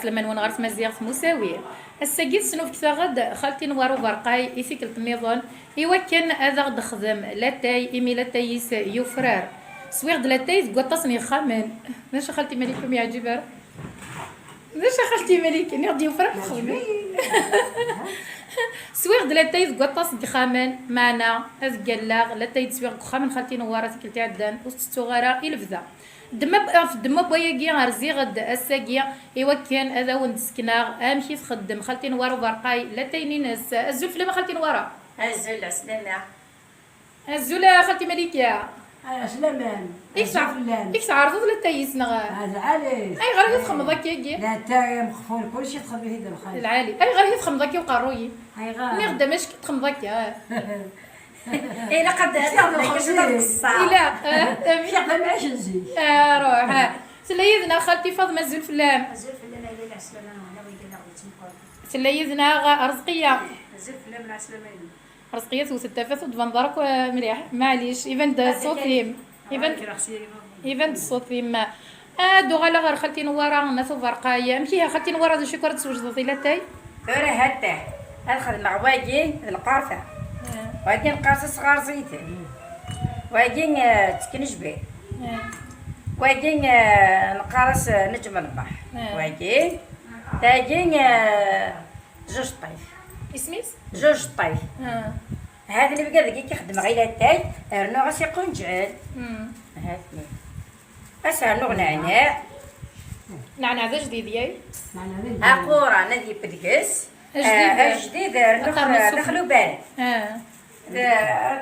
سلمان ونغرس مزيغ مساوية الساقيت سنوف كثاغد خالتي نوارو برقاي يسيكل النظام إوا كان هذا غد خدم لاتاي إيمي لاتاي يفرار سويغ د لاتاي تقطصني خامن باش خالتي مليكم يعجبها باش خالتي مليك نغدي يفرار خدمي سويغ د لاتاي تقطص دي خامن معنا هذ قلاغ لاتاي تسويغ خامن خالتي نوارة تكلتي عدان وستوغارا إلفذا دما بوياكي غرزي غد الساقية إوا كان هذا وند سكناغ أمشي تخدم خالتي نوارو برقاي لاتاي ناس الزلف لما خالتي نوارا الزول عسلامة الزولا خالتي مليكة سلامان إيش عرضوا ولا تايس نغا هذا علاش أي غير يفخم ذاك يجي لا تا مخفول كلشي تخبي هيدا الخير العالي أي غير يفخم ذاك وقروي هاي غا نغدا ماش تخم ذاك إلا قد إلا في عقل عاش نزيد روح سليدنا خالتي فاطمة الزلفلام الزول في الليل اللي عسلامة أنا ويقول لك تنقل سليدنا رزقية الزول في الليل عسلامة رزقية وستافث ودفنظرك مليح معليش إيفنت صوتيم إيفنت صوتيم دوغالا غير خالتي نوارا ناثو برقايا مشيها خالتي نوارا ذو شكرا تسوج لاتاي ثورة هاتا أدخل مع واجي القارفة واجي القارصة صغار زيتي واجي تسكنش بيه واجي نقارص نجم البحر واجي تاجي جوج طيف اسميس جوج طيف هذا اللي بقى ذكي كيخدم غير التاي رنو غاس يكون جعل هاتني أسهل نعناع نعناع ذا جديد ياي أقورا نادي بدقس جديد دخلوا بارد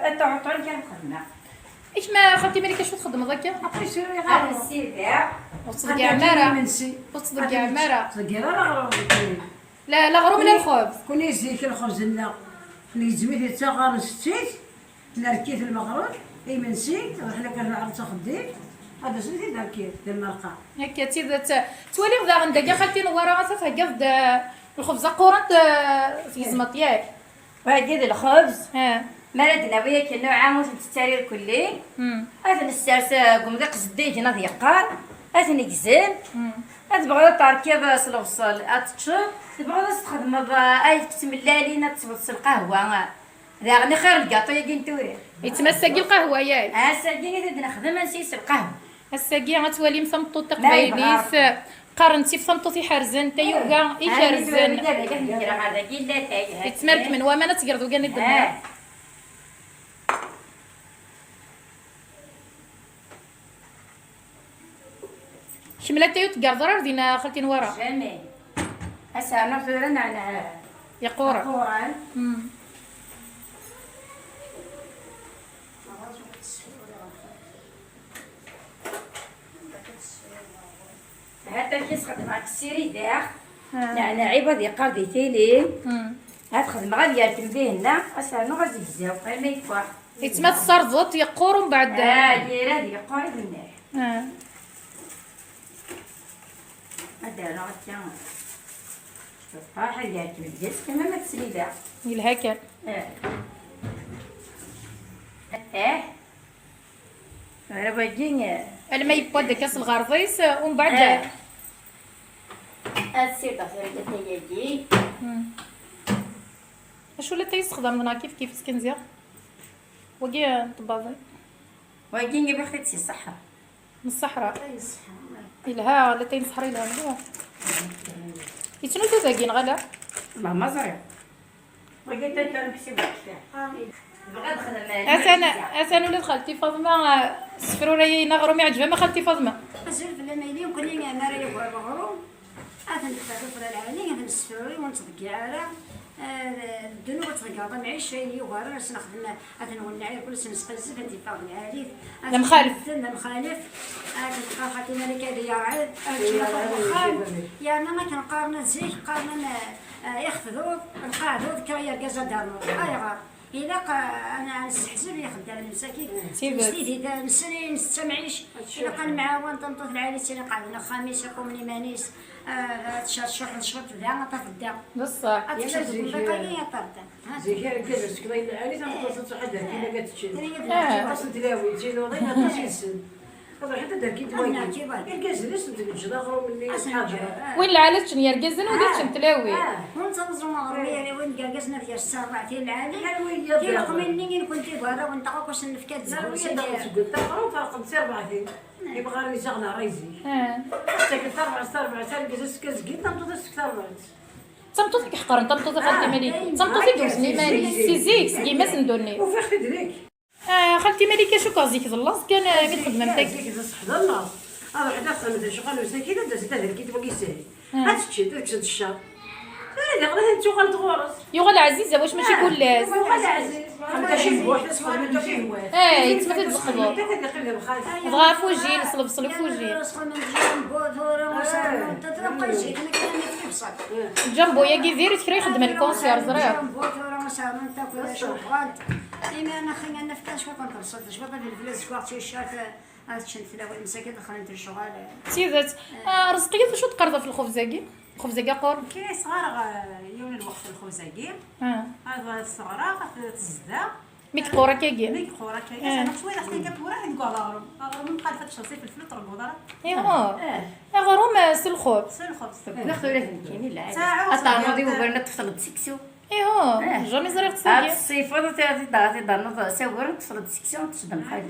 التعطر كان خدمة إيش ما خالتي مليكة شو تخدم ذاك هذا السير ذا وتصدق عمارة وتصدق عمارة لا غرو من الخبز كون يزيك الخبز لنا اللي زويتي تغار ستيت نركيت المغرب اي من سيت حنا كنعرف تخديم هذا زويتي نركيت ديال المرقه هكا تيدا توالي غدا غندا خالتي نوارا غتهكا الخبزة قورنت في زمطياك وهكذا الخبز ها مالدنا وياك النوع موت التسارير كلي هذا السارس قوم ذاك زديت هنا ذيقار هذا نكزل هذا بغا تركيب صلوصل اتشوف تبغى تخدم اي تسم اللالينا تبص القهوه ذا غني خير الكاطو يا كنتوري يتمسكي القهوة ياك ساكي نخدم نسيس القهوه الساقي غتولي مصمطوط قبايليس قارنتي في صمطوطي حرزن تا يوكا يحرزن يتمرك من وما تقرضو كان الدماغ شملات تايو تقرضر دينا خالتي نوارا جميل هسا نفرنا على يا قورة قوران هذا الكيس خدم مع السيري داخ يعني عيبه ذي قردي تيلي هاد خدم غادي يركب به هنا اسهل غادي يجزاو ما يفوح يتما تصرضت يقور من بعد دايره هذه قريب منها هذا راه كان حاجه يركب الجلس كما ما تسليدا الهكا انا باجي لما يبقى داك كاس الغرضيس ومن بعد السير تصير تيجي اش ولا تيستخدم لنا كيف سكنزير وكي طباضي واجي نجيب اختي الصحه من الصحراء إلها لا تنصحري لها مليح يتنو تزاقين غلا ما زرع وقلت انت نمشي بحال بغا نخدم أسان ولاد خالتي فاطمة سفروا لي نغرو ما عجبها ما خالتي فاطمة أزل في الليل يمكن لي أنا راه يبغى الغروب أثن الفرق العالي أثن السفري ونتبقى على الدنيا تبقى معيش يوغر نخدم أثن ونعير كل سنة سقزف أنت فاضي عالي المخالف المخالف أثن خاطي مالك هذا يعاد يا أنا ما كنقارن زيك قارن يخفضوا القاعدة كاير كازا دارو غار إلا أنا نستحسب يخدم المساكين سيدي إذا نسني نستمعيش إلا كان معاون تنطط العالي تاني قعدنا خميس يقوم لي مانيس شرح نشرب ذا نطف الدا بصح أتشرب البقايا يا طردا زي كان كذا سكرين العالي تنقص حدا كنا قالت تشي اصلا تلاوي تجي لوضي ما تجي السن هذا حتى داكي أنا تواجد كيف هذا؟ الكاس ليش تبجد داخل مني حاجه وين العالات شن يرقزن وديك شن تلاوي. وانت نزرو مغربية وين قاقزنا في السابعتين العالي حلوية كيف مني كنت برا وانت واش نفكات حلوية زغوسي قلت تقرا فرق 4 يبغى راني شغله رايزي ساكن 4 سنين جلست كزكيت نمطو تسكتر تمطوطك حقرن تمطوطك خالتي مالي تمطوطك دوزني مالي سيزيك سكيما سندوني. وفي اختي دريك خالتي مالي كاشو كازيك ظلاص كان قد خدمتك. حدا الله هذا حدا خدمت شغل مساكينه دازت هذا كي تبغي ساهي هاتشي داك الشهر هذا غير انت وقال تغورس يغال عزيزه واش ماشي كلاس. وقال عزيز انت شي بوحده صغير انت فيه هواس يتمثل بالخضر انت كتقلب بخالتك بغا فوجين صلب فوجين جنبو يا كيفير تكري يخدم الكونسير زرير. انا خلينا نفكر شويه كنت شويه في الفلاس شويه شي شات هاتشن تلاوي مساكين دخلت الشغل سيدات رزقيه شو تقرض في الخبزاكي الخبزاكي قرب كاين صغار يولي الوقت الخوزاكي هذا الصغرى تزدا ميك قورا كاكي ميك خورا كاين انا شويه اختي كبورا عندكو غارم غارم مقالفه الشرسي في الفلوط رقودره غروم سلخوب سير الخبز ناخذ ولا فهمتيني لا ساعة اطانوضي وبرنا تفصل تسكسو جامي زريق هاد تساقي الصيف هذا تاعي دارنا ساور تفصل تسكسو تصدم حاجه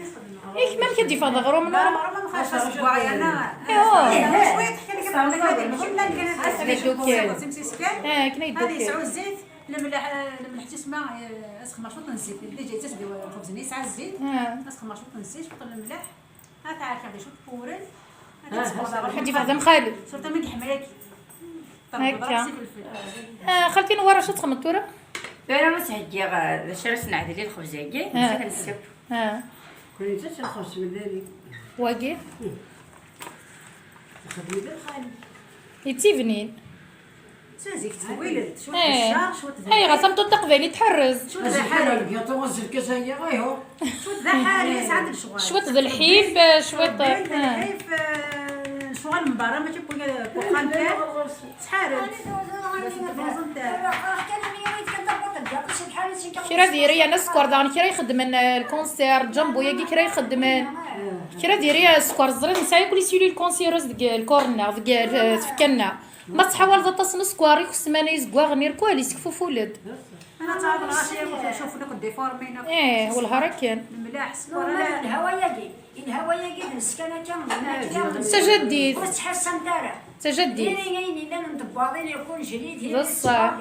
كمان كدي فهاد غروم لا ما مخاش اسبوعيا انا شويه تحكي لك كنا هذه يدوك سعود الزيت الملح تسمع اسخ مشروط نزيد اللي جاي تسدي الخبز ني ساعه الزيت اسخ مشروط نزيد شوط الملح ها تعرف هذا شوط بورن حدي فهد خالد صرت من حماكي هكا خالتي نوار شو تخمم التوره انا ما تهجي شرس نعدل لي الخبزاكي نسكب كنت تشخص من ذلك واقي خدمت الخالد يتيفنين سازيك تولد شوط الشهر شوط اي غسمتو التقبيل يتحرز شوط ذا حالي يا توزل كاس هي ايوا شوط ذا حالي ساعات الشغل شويه ذا الحيف شويه كيف شغل من برا ماشي بوخان تاع شحال كيرا ديري انا سكر دان كيرا يخدم الكونسير جنبو ياكي كيرا يخدم كيرا ديري سكر زرين نساي كل سيلي الكونسيروز ديك الكورنا ديك تفكنا ما تحاول تصن سكوار يخ السمانه يزكوا غنير كواليس كفوف ولد انا تعرف العشيه نشوف لك الديفورمينا والهركان الملاح سكر الهواء يجي السكنه كامل تجديد وتحسن دارا تجديد ديري لا ندباضين يكون جديد بصح.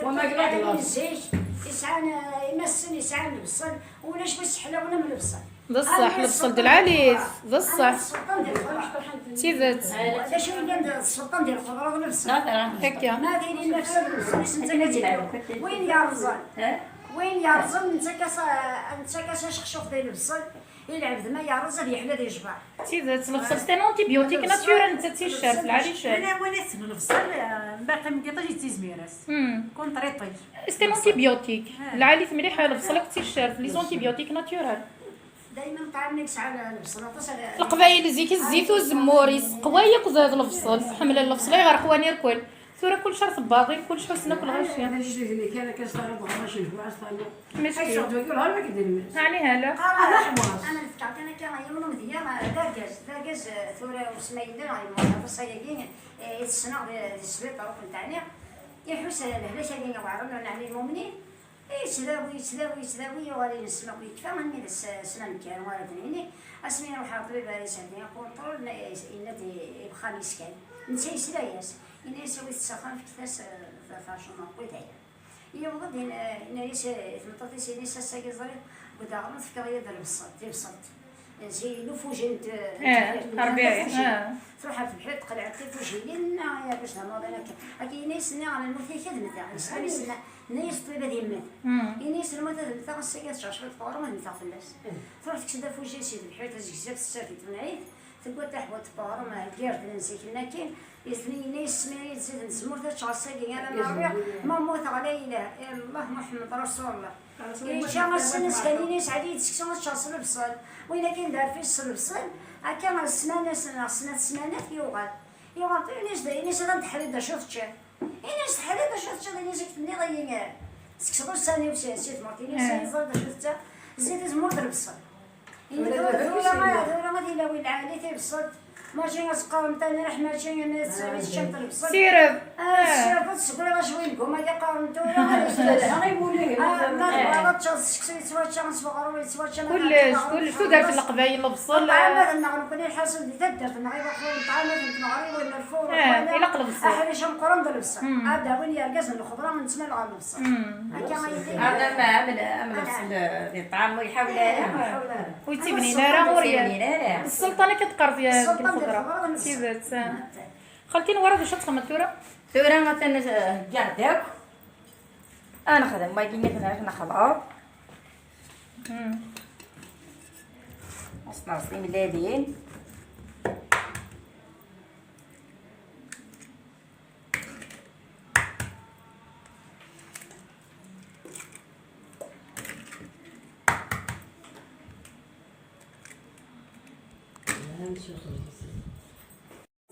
وما قلقلاش. الزيت يسعان يمسن يسعان البصل ولا شويه سحله ولا من البصل بصح البصل ديال العليس بصح السلطان ديال الخضره سيدات هذا شو اللي السلطان ديال الخضره والبصل هكا ما دايرين نفس البصل انت كتجيب وين يا رزان وين يا رزان انت كاس شخشوخ ديال البصل يلعب ما يا رزان يحلى ديال الجبار سيدات البصل سي انتي بيوتيك ناتورال انت تيشار في العريشات انا وين نسمع الفصل باقي مقيطاج يتيزميراس كون طريطي سي انتي بيوتيك العاليف مليح البصل تيشار في لي زونتي بيوتيك ناتورال دائما طعمنا يسعى البصل القبايل زيك الزيت والزمور يسقوايق زاد الفصل حمل الفصل غير خواني يركل ثورة كل شهر طباغين كل شهر سنة كل غاشية انا جيت اللي كان كنستغرب ماشي جوع اصلا ماشي اي شغل يقول هلا كيدير عليها لا انا فكرت انا كان يوم مديا داكاز ثوره وسمينا الصيادين يتصنع بالسبيطار وكنتاني يحوس لهلا شاقين وعرفنا على المؤمنين يسلاوي وغادي نسمع يكفى من السنان كان ولا اسمينا وحاطري بها يسعدني كونترول الذي يبقى مسكين نسى يسلاياس إنه يسوي السخان في كفاس فاشون مقوي داير يوضد إنه يثمطط يسيني ساساكي زري ودا غمض في كريه ديال البصل زي لوفوجين ربيعي تروح في الحيط قلعتي فوجين يا باش نعمل انا كي ناس على المثل خدمه تاع ناس ناس طيبه ديال الناس المثل تاع السكات شاش الفور ما نتاع فلاس تروح تكشد فوجين سيد الحيط زكزات السافي تنعيد تقول تحوى تبار ما كيرت نسيك لكن يثني ناس سميري تزيد نسمور تشعصي انا نربيع ما موت على اله الله محمد رسول الله ان شاء الله السنس كان ناس عادي تسكسون تشعصي البصل وين كاين دار في البصل هكا السمانه سمانات يوغال ناس هذا تحريد شفتش ناس تحريد شفتش ناس كتبني غير تسكسون ثاني وسيت مارتيني سي زاد شفتها زيد زمور البصل ذولا غادي يلاوي العالي تيبسط ماشي غتقارن تاني راح ماشي الشنطه البسط سيرب السيرفط تقول راه شوي لكم هذه قارنتو راه غيقولي ما تشخص سوا شخص فقروا سوا شخص كلش شو دارت القبايل البصل هذا النغم كنا الحاسب اللي تدرت النغيب اخويا طعامات المغرب ولا الفور الى قلب البصل احنا قرن ديال البصل هذا وين يرقص الخضره من تسمى الغام البصل هكا غيدير هذا ما عمل بصل الطعام ويحاولها ويتبني راه وريال السلطانه كتقرض يا الخضره سيبات خالتي نورا واش تخمم تورا ثورة مثلا قاعدك انا خدم ما يجيني خدم خلاص ناصلي ملالين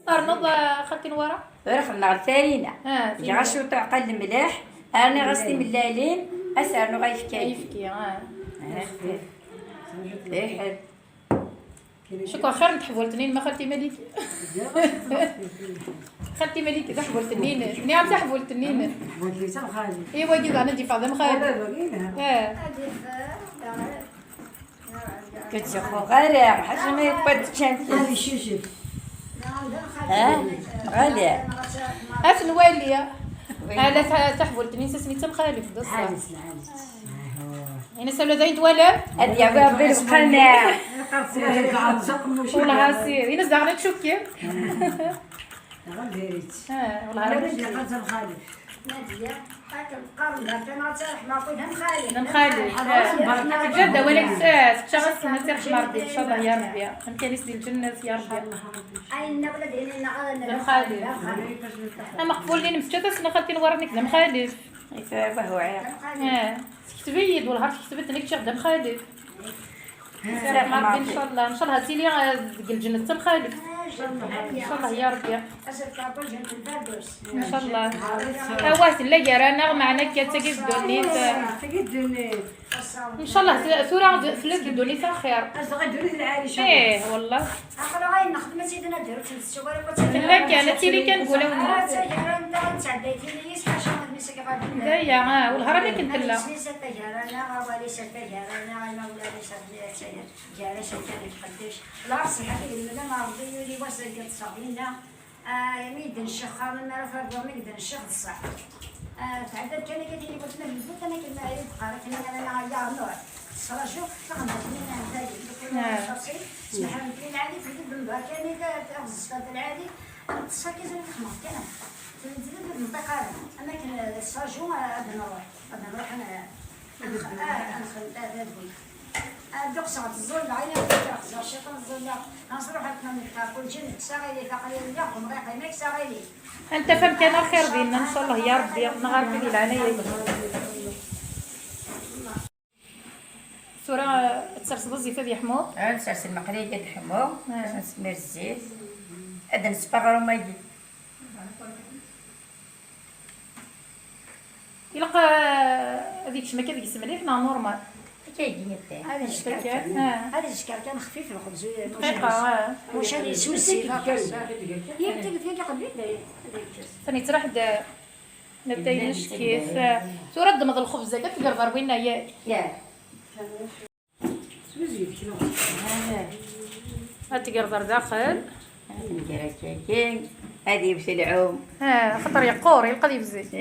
ارنض خالتي نورا ثورة خلنا غالفارينة في غاشو تعقل الملح انا غسلي ملالين اسرنو غيفكاي كيفكي خفيف حل شكرا خير نتحبوا التنين ما خالتي مليكي خالتي مليكي تحبوا التنين مني عم تحبوا التنين قلت لي سام خالي ايوا كيف انا دي فاطمه خالد كنت خو غالي حاجه ما يقبض تشانتي هذه الشوشف غالي اش نواليه هذا تحبوا التنين سميتها مخالف عالس العالس يعني سولا زين تولا هادي عبا بالقناع والله سير ينز داغنا تشوكي غنديريت والله راه اللي قلت الخالي ناديه قارن كان ترح ما قلنا مخالي نخالي جدة ولك تشغل سنة ترحم ربي إن شاء الله يا ربي أمكن يسدي الجنة يا ربي اين نبلد هنا غادي مخالف أنا مقبول لي نمسك سنة خالتي نورنك ذا مخالف يفاه هو عيق تبيد ولا عرفتي كتبت لك شي غدا مخالف رحم ربي إن شاء الله إن شاء الله هاتي لي الجنة مخالف إن شاء الله يا ربي إن شاء الله واه لا رانا معنا كتاكي الدنيا ان شاء الله ثورة فلوس الدنيا فيها خير غنديري العالي ايه والله اخر غاين نخدم سيدنا ديرو تنسوا لا كانت اللي كنقولها والناس انت تعديتي لي شحال من مسك غادي دايا والهرب اللي كنت لا انا غالي شتا انا مولاي شتا جاري شتا قداش لا صحه الا ما رضي لي واش قلت صابينا يميد الشخار ما راه فرض يميد الشخ الصح تعدد كان كيدير قلت له البوت انا كنا قالت لي انا يا نوع الصراجو فغنبت لنا نتايا سمح لي العادي في البنبه كان تاخذ العادي تصاكي زي الخمر كان تنزل المنطقه اماكن الصاجو غادي نروح انا نخدم هذا البوي دوك ساعة الزول عيني تاخذ الشيطان الزول نصروح حنا نتاكل جن ساغيلي فقليل ياكم رايح هناك ساغيلي انت فهمت انا الخير بينا ان شاء الله يا ربي نغارك لي العنايه سورة تسرسل الزيت هذه حمو نسرسل المقلي قد حمو باش نسمير الزيت هذا نسبغرو ما يجي يلقى هذيك الشمكه ديك السمليح نا نورمال كيجيني الثاني هذا الشكل هذا الشكل كان خفيف الخبز دقيقه واش هذه سوسي يبدا فيك قبل ثاني تروح نتاينش كيف سورة دمض الخبز هكا تقرب بينا يا تقرب داخل ندير كيكين هذه باش العوم خطر يقور يلقى لي بزاف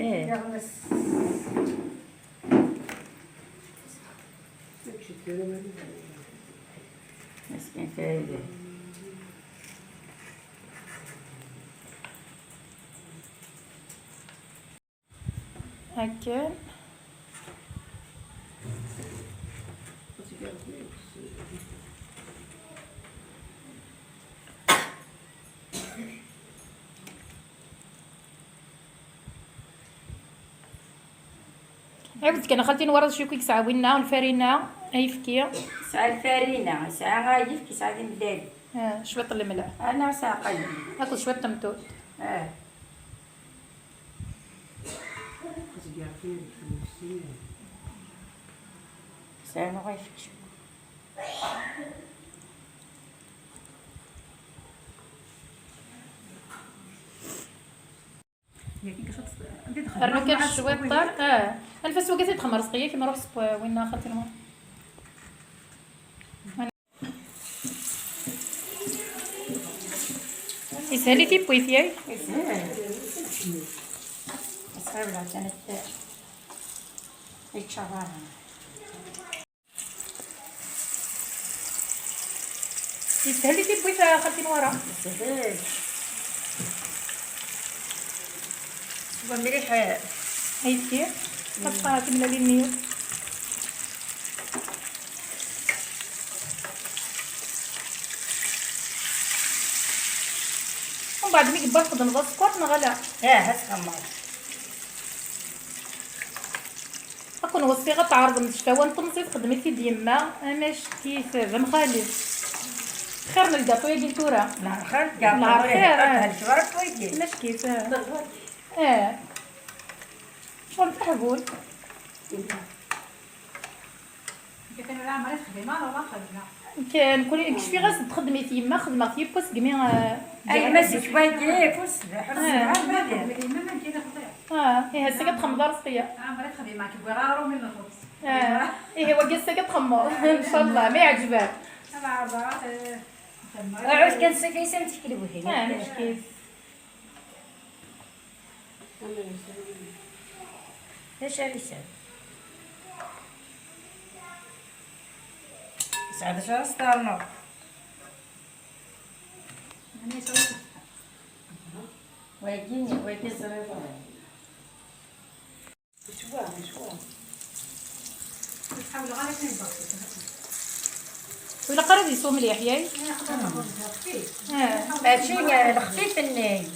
مسكين فايدة هكا عاودت كان خالتي نورد شي كيك ساعه وينا والفارينه اي فكيه ساعة الفارينة ساعة غايف كي ساعة المداري شويه الملح أنا ساعة قليل ناكل شويه طماطم ساعة غايف رنو كان الشويط طار الفاس وقت تخمر سقيه كيما نروح وين خالتي الماء. يسهل لي بويثياي صعب لا كانت يتشرعها يسهل لي بويث خالتي نوارا. سهل ومليح هايتي تبقى تملا لي النيو. ومن بعد ملي كبر نقدر نضيف السكر نغلا هات خمر اكون وصفي غتعرض من الشتا ونطمسي خدمتي ديما انا شتي فم خالي خير من الكاطو يا قلتورا. لا خير كاع لا خير هالشوارع كويس ماش كيف شغل تحبون كيف انا عمري خديمه ولا خدمه كان كل كشفي غاس تخدمي تيما خدمه في بوس كمي اي مازال شويه كوس حرص ما كاين خطير هي هسه كتخمر راسيا عمري خديمه كيبغي غير من الخبز هي هو جالسه كتخمر ان شاء الله ما يعجبها انا عرضات عاود كنسكي سمتك لبوهي ماش كيف ايش هذا الشيء سعد شهر ستارنا ويجيني ويجي صريفة نحاول غير نبغي ولا قرب يسوم مليح ياي هادشي الخفيف الناي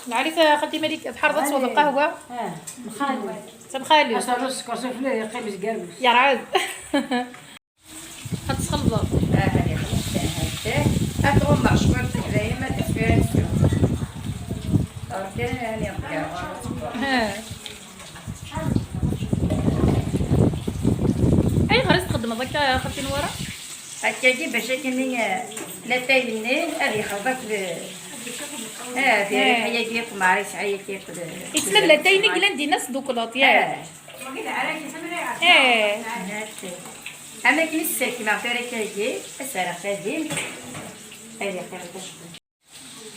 العريفه خدي مالك بحال تصوب القهوه تبخالي اصلا السكر سفلي يقيم قربس يا رعد هتخلط هادي خلصتها هاتو مشروع تحدايا ما تفيرش كان يعني اي غير تخدم هذاك خدتي ورا هكاكي باش كني لا تايلني هذه خلطت هذه هي ديالك ما عرفتش عيا كياكل يتسمى لا تايني كلا ندير دوكلاط ياك اما كي الساكي ما عرفتش كاجي السرق قديم هذه خير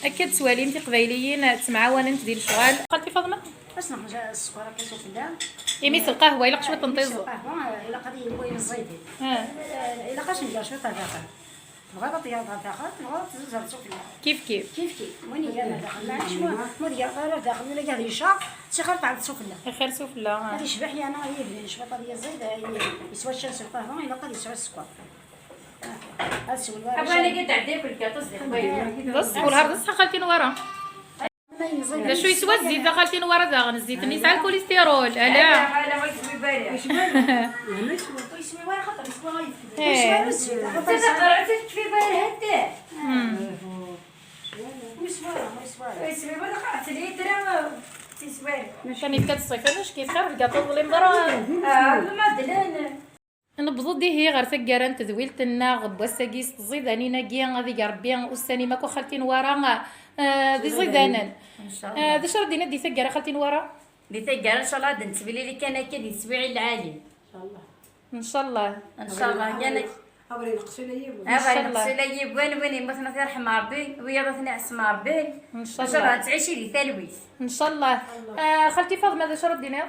اكيد سوالي انت قبايليين تمعاون انت ديال الشغال قالتي فاطمه باش نخرج السكر كيسوق لا يميس القهوه الا شويه تنطيزو القهوه الا قضيه بوين الزيتي الا قاش ندير شويه طباخه بغا طياب داخل بغا تزرد سوق لا كيف كيف وين هي داخل ما عندش ما ديال غير داخل ولا كاع يشا شي خرط على السوق لا خير سفله هذه شبح لي انا هي بين شويه طريه زايده يسوى الشمس القهوه الا قد يسوى السكر هذا السؤال انا قلت عندك الكاطوس بص والهرد صح خالتي نواره لا شو يسوى الزيت خالتي نواره داغن الزيت نسعى الكوليسترول لا لا ما يسمي بالي يسوي وين خطر يسوي ايه قرعت في بالي هدا يسمي بالي قرعت لي درا تسوي كان كتصيف انا كيف خير الكاطو اللي مضرا ما دلان نبضو دي هي غير سكران تذويلت الناغ بوساكيس تزيداني ناكيا غادي ربي والساني ماكو خالتي نوارا دي زيدانان ان شاء الله دا شرا دينا دي سكر خالتي نوارا دي تقال ان شاء الله نتبلي لي كان هكا دي تسويع العالي ان شاء الله ان شاء الله ياك أولي نقصي لي هذا نقصي لي وين مثلا يرحم ربي ويا مثلا يعصم ربي ان شاء ان شاء الله الله تعيشي لي ثلويث ان شاء الله خالتي فاطمه دا شرا دينا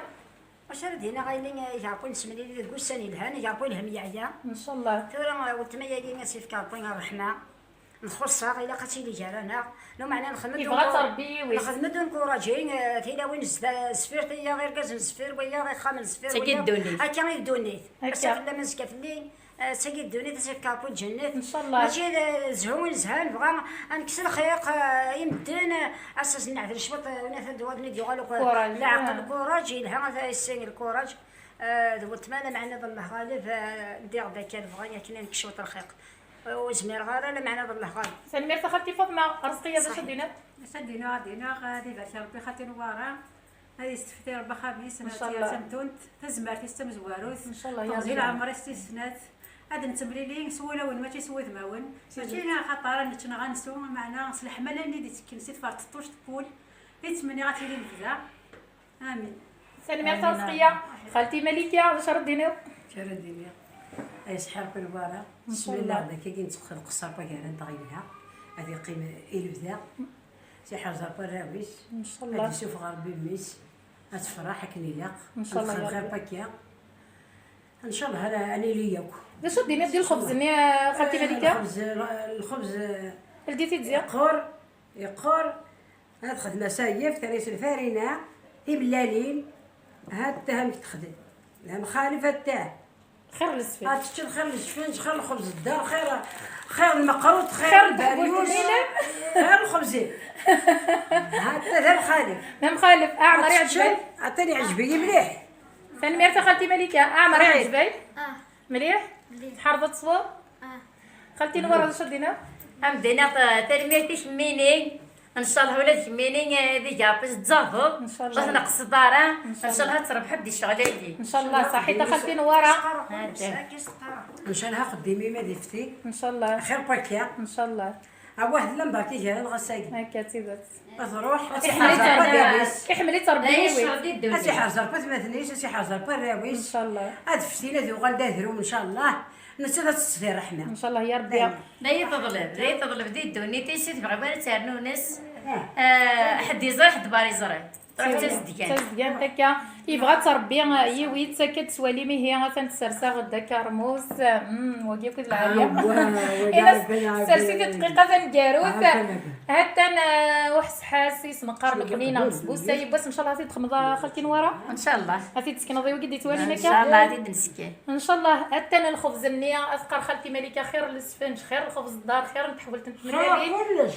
واش راه دينا غايلين يعرفوا نسمي لي تقول ساني الهان يعرفوا لهم يعيا ان شاء الله ترى وتميا كاين سيف كاربين الرحمه نخصها الا قتي لي جارانا لو معنا نخدم كيف غتربي نخدم دون كوراجين تيلا وين سفير تيا غير كاز سفير ويا غير خامل سفير تقدوني هكا غير دوني هكا. بس لا مزكات لي ساكي دوني تسيف كاربو جنات ان شاء الله ماشي زهون زهان بغا نكسر خيق يمدن اساس نعذر شبط وناث دوابني ديالو كوراج. لا عقل كوراج يلها هذا السين الكوراج دوتمانا معنا الله غالب ندير ذاك البغا كنا نكشوط الخيق وزمير غاره لا معنا الله غالب سلمي خالتي فاطمه رزقيه باش دينا دينا غادي بعثي ربي خاطي نوارا هذه استفتي ربي خميس إن شاء الله. سمتونت تزمرتي استمزواروث ان شاء الله يا تغزيل رب عمري استسنات هذا نتمريلين سوينا وين ما تيسوي ثماون ماشي انا خاطر نتنا غنسو معنا صلح ملاني دي تكنسيت فرططوش تقول يتمني غاتيلي الفزا امين. سلمي صافيه خالتي مليكه واش ردينو شرا الدنيا اي سحر في البارة بسم الله هذا كي ندخل القصر باكيران طغيبها هذه قيمة إلفذا شي حاجة براويش ان شاء الله هادي شوف غربي ميس هتفرح كنيلاق إن شاء الله يا غير ربي. باكيا ان شاء الله انا لياك واش دينا ديال الخبز يا خالتي مليكه الخبز لديتي تزيق يقور هاد خدمة سايف تريس الفارينة ملالين هاد تهم تخدم لا مخالفة تاع خير السفين هاد تشتي خير الشفنج خير الخبز الدار خير المقروط خير خير الدبوس البريوش الليلة. خير الخبزين هاد ثلاث مخالف ما مخالف اعمر يعجبك عطيني عجبي مليح ثاني ميرتا خالتي مليكه اعمر صحيح. يعجبك مليح حرضت صوب خالتي نور واش دينا بدينا ترميتي شميني ان شاء الله ولاد شميني ذي جابس تزافو إن شاء الله. باش نقص دارا ان شاء الله تربح دي الشغله دي ان شاء الله صحيته خالتي نوره ان شاء الله قدامي ما دفتي ان شاء الله خير باكيا ان شاء الله واحد لمبا كيجي غسايق هكا تيبات تروح كيحملي تربيه لا وي الشغل دي الدولة اسي حاجه بس ما ثنيش اسي حاجه ان براويش شاء الله هاد فتينا ذو غندهرو ان شاء الله نسيت تستفي ان الرحمه شاء الله يا ربي لا يتظلم دي الدوني تيسي تبغي بغا تسارنو ناس اه حد يزرع حد بار يزرع تروح تسد كان تزيان هكا يبغى تربي يوي تسكت سواليمي هي تنتسرسا غدا كرموس وكي كنت العاليه الا سرسيتي دقيقه تنكاروت حتى وحس حاسس نقار القنينه بسبوسه يبس ان شاء الله تخمض خالتي نوره ان شاء الله غادي تسكنضي وكي توالينا ان شاء الله غادي نسكن ان شاء الله حتى الخبز النيه اذكر خالتي مليكه خير السفنج خير الخبز الدار خير نتحول تنتمرالي كلش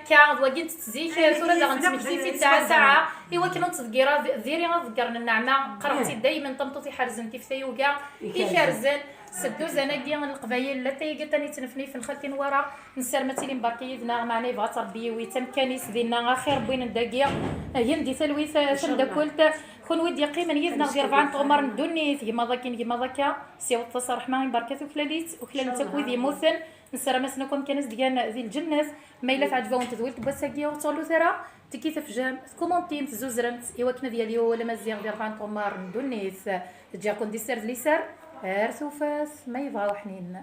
كا وكنت تزيك ثورة دا غنتمكتي ساعة إوا كنا نتذكر زيري غنذكرنا النعمة قرأتي دايما طمطوطي حرزنتي في ثيوكا يكارزن سدو زناقي من القبايل لا تيقا تاني تنفني في الخالتي نورا نسرمتي لي مباركي يدنا معنا يبغى تربيه ويتمكانيس ديالنا خير بين الداقية يندي ثلويث سندكولت كون ودي قيمة يدنا غير 4 غمر ندوني كيما ذاكين كيما ذاكا سي وتصرح معاهم بركات وكلاليت وكلاليت تكويدي موثن نسرا مسنكم كنز ديال ذي الجنة ما الا تعجبوا تذويلت بساكيه وتصلوا ثرا تكيت فجام كومونتيم تزوزرمت ايوا كنا دياليو ولا مزيان ديال 4 غمر ندونيس تجاكم ديسير ليسار ارثوفاس ما يبغاو حنين